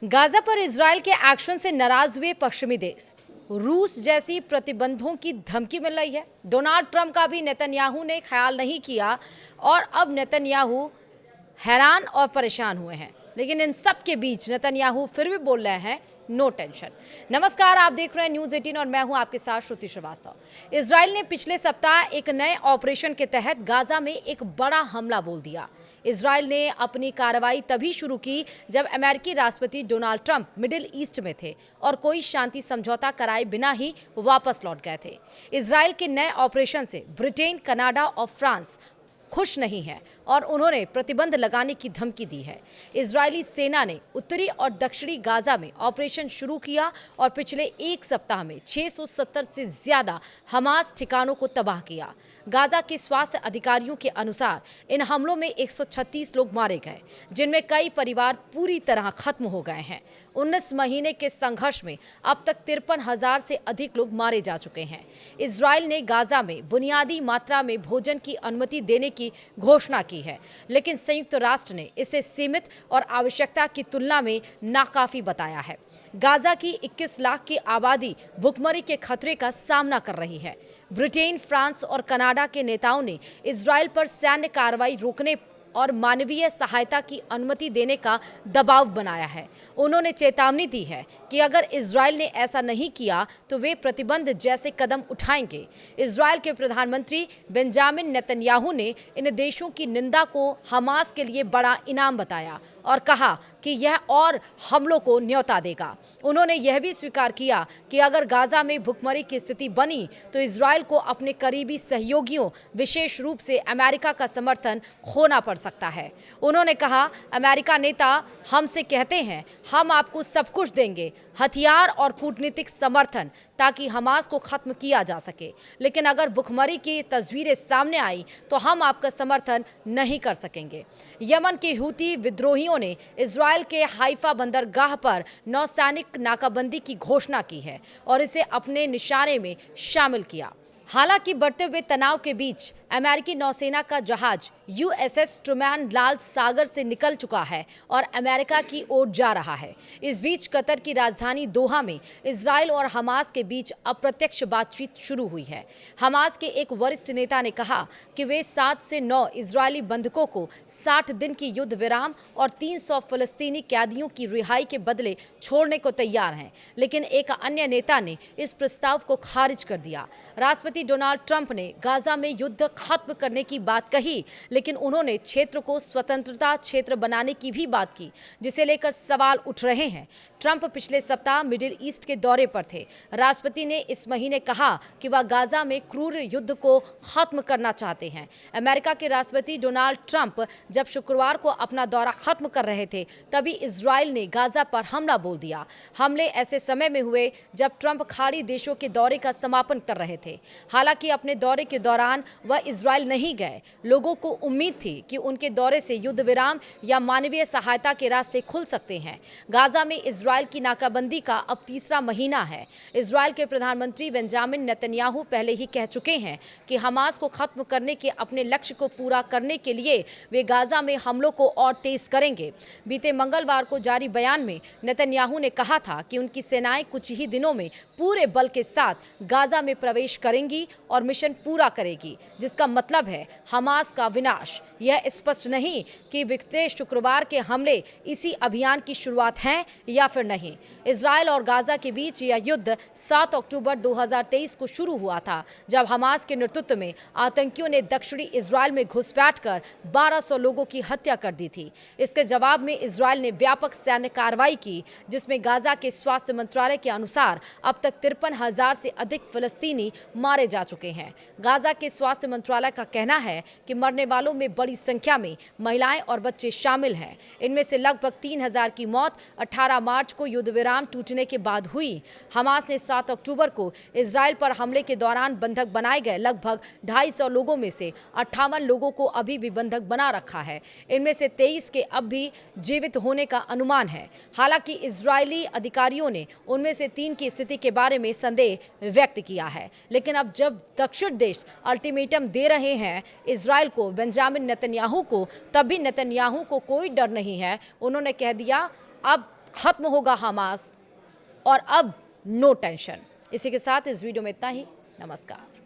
Gaza पर Israel के action से नाराज हुए पश्चिमी देश। रूस जैसी प्रतिबंधों की धमकी मिल रही है। डोनाल्ड ट्रंप का भी नेतन्याहू ने ख्याल नहीं किया और अब नेतन्याहू हैरान और परेशान हुए हैं। लेकिन इन सब के बीच नेतन्याहू फिर भी बोल रहे हैं नो टेंशन। नमस्कार, आप देख रहे हैं न्यूज़ 18 और मैं हूं आपके साथ श्रुति श्रीवास्तव। इजराइल ने पिछले सप्ताह एक नए ऑपरेशन के तहत गाजा में एक बड़ा हमला बोल दिया। इजराइल ने अपनी कार्रवाई तभी शुरू की जब अमेरिकी राष्ट्रपति डोनाल्ड ट्रंप मिडिल ईस्ट में थे और कोई शांति समझौता कराए बिना ही वापस लौट गए थे। इजराइल के नए ऑपरेशन से ब्रिटेन, कनाडा और फ्रांस खुश नहीं है और उन्होंने प्रतिबंध लगाने की धमकी दी है। इजरायली सेना ने उत्तरी और दक्षिणी गाजा में ऑपरेशन शुरू किया और पिछले एक सप्ताह में 670 से ज्यादा हमास ठिकानों को तबाह किया। गाजा के स्वास्थ्य अधिकारियों के अनुसार इन हमलों में 136 लोग मारे गए, जिनमें कई परिवार पूरी तरह खत्म हो गए हैं। 19 महीने के संघर्ष में अब तक 53,000 से अधिक लोग मारे जा चुके हैं। इजराइल ने गाजा में बुनियादी मात्रा में भोजन की अनुमति देने की घोषणा की है, लेकिन संयुक्त राष्ट्र ने इसे सीमित और आवश्यकता की तुलना में नाकाफी बताया है। गाजा की 21 लाख की आबादी भुखमरी के खतरे का सामना कर रही है। ब्रिटेन, फ्रांस और कनाडा के नेताओं ने इजराइल पर सैन्य कार्रवाई रोकने और मानवीय सहायता की अनुमति देने का दबाव बनाया है। उन्होंने चेतावनी दी है कि अगर इजराइल ने ऐसा नहीं किया तो वे प्रतिबंध जैसे कदम उठाएंगे। इजराइल के प्रधानमंत्री बेंजामिन नेतन्याहू ने इन देशों की निंदा को हमास के लिए बड़ा इनाम बताया और कहा कि यह और हमलों को न्योता देगा। उन्होंने यह भी स्वीकार किया कि अगर गाजा में भुखमरी की स्थिति बनी तो इजराइल को अपने करीबी सहयोगियों, विशेष रूप से अमेरिका का समर्थन खोना पड़ सकता है। उन्होंने कहा, अमेरिका नेता हमसे कहते हैं हम आपको सब कुछ देंगे, हथियार और कूटनीतिक समर्थन, ताकि हमास को खत्म किया जा सके, लेकिन अगर भुखमरी की तस्वीरें सामने आई तो हम आपका समर्थन नहीं कर सकेंगे। यमन के हूती विद्रोहियों ने इजराइल के हाइफा बंदरगाह पर नौसैनिक नाकाबंदी की घोषणा की है और इसे अपने निशाने में शामिल किया। हालांकि बढ़ते हुए तनाव के बीच अमेरिकी नौसेना का जहाज यूएसएस ट्रूमैन लाल सागर से निकल चुका है और अमेरिका की ओर जा रहा है। इस बीच कतर की राजधानी दोहा में इजराइल और हमास के बीच अप्रत्यक्ष बातचीत शुरू हुई है। हमास के एक वरिष्ठ नेता ने कहा कि वे 7 से 9 इजरायली बंधकों को 60 दिन की युद्ध विराम और 300 फलस्तीनी कैदियों की रिहाई के बदले छोड़ने को तैयार हैं, लेकिन एक अन्य नेता ने इस प्रस्ताव को खारिज कर दिया। राष्ट्रपति डोनाल्ड ट्रंप ने गाजा में युद्ध खत्म करने की बात कही, लेकिन उन्होंने क्षेत्र को स्वतंत्रता क्षेत्र बनाने की भी बात की, जिसे लेकर सवाल उठ रहे हैं। ट्रंप पिछले सप्ताह मिडिल ईस्ट के दौरे पर थे। राष्ट्रपति ने इस महीने कहा कि वह गाजा में क्रूर युद्ध को खत्म करना चाहते हैं। अमेरिका के राष्ट्रपति डोनाल्ड ट्रंप जब शुक्रवार को अपना दौरा खत्म कर रहे थे, तभी इजराइल ने गाजा पर हमला बोल दिया। हमले ऐसे समय में हुए जब ट्रंप खाड़ी देशों के दौरे का समापन कर रहे थे। हालांकि अपने दौरे के दौरान वह इजराइल नहीं गए। लोगों को उम्मीद थी कि उनके दौरे से युद्ध विराम या मानवीय सहायता के रास्ते खुल सकते हैं। गाजा में इजराइल की नाकाबंदी का अब तीसरा महीना है। इजराइल के प्रधानमंत्री बेंजामिन नेतन्याहू पहले ही कह चुके हैं कि हमास को खत्म करने के अपने लक्ष्य को पूरा करने के लिए वे गाजा में हमलों को और तेज करेंगे। बीते मंगलवार को जारी बयान में नेतन्याहू ने कहा था कि उनकी सेनाएं कुछ ही दिनों में पूरे बल के साथ गाजा में प्रवेश करेंगी और मिशन पूरा करेगी, जिसका मतलब है हमास का विनाश। यह स्पष्ट नहीं कि बीते शुक्रवार के हमले इसी अभियान की शुरुआत हैं या फिर नहीं। इजराइल और गाजा के बीच यह युद्ध 7 अक्टूबर 2023 को शुरू हुआ था, जब हमास के नेतृत्व में आतंकियों ने दक्षिणी इजराइल में घुसपैठ कर 1200 लोगों की हत्या कर दी थी। इसके जवाब में इजराइल ने व्यापक सैन्य कार्रवाई की, जिसमें गाजा के स्वास्थ्य मंत्रालय के अनुसार अब तक 53,000 से अधिक फिलिस्तीनी मारे जा चुके हैं। गाजा के स्वास्थ्य मंत्रालय का कहना है कि मरने वालों में बड़ी संख्या में महिलाएं और बच्चे शामिल हैं। इनमें से लगभग 3,000 की मौत 18 मार्च को युद्ध विराम टूटने के बाद हुई। हमास ने 7 अक्टूबर को इजराइल पर हमले के दौरान बंधक बनाए गए लगभग 250 लोगों में से 58 लोगों को अभी भी बंधक बना रखा है। इनमें से 23 के अब भी जीवित होने का अनुमान है। हालांकि इजरायली अधिकारियों ने उनमें से 3 की स्थिति के बारे में संदेह व्यक्त किया है। लेकिन अब जब दक्षिण देश अल्टीमेटम दे रहे हैं इजराइल को, बेंजामिन नेतन्याहू को, तब भी नेतन्याहू को कोई डर नहीं है। उन्होंने कह दिया अब खत्म होगा हमास और अब नो टेंशन। इसी के साथ इस वीडियो में इतना ही। नमस्कार।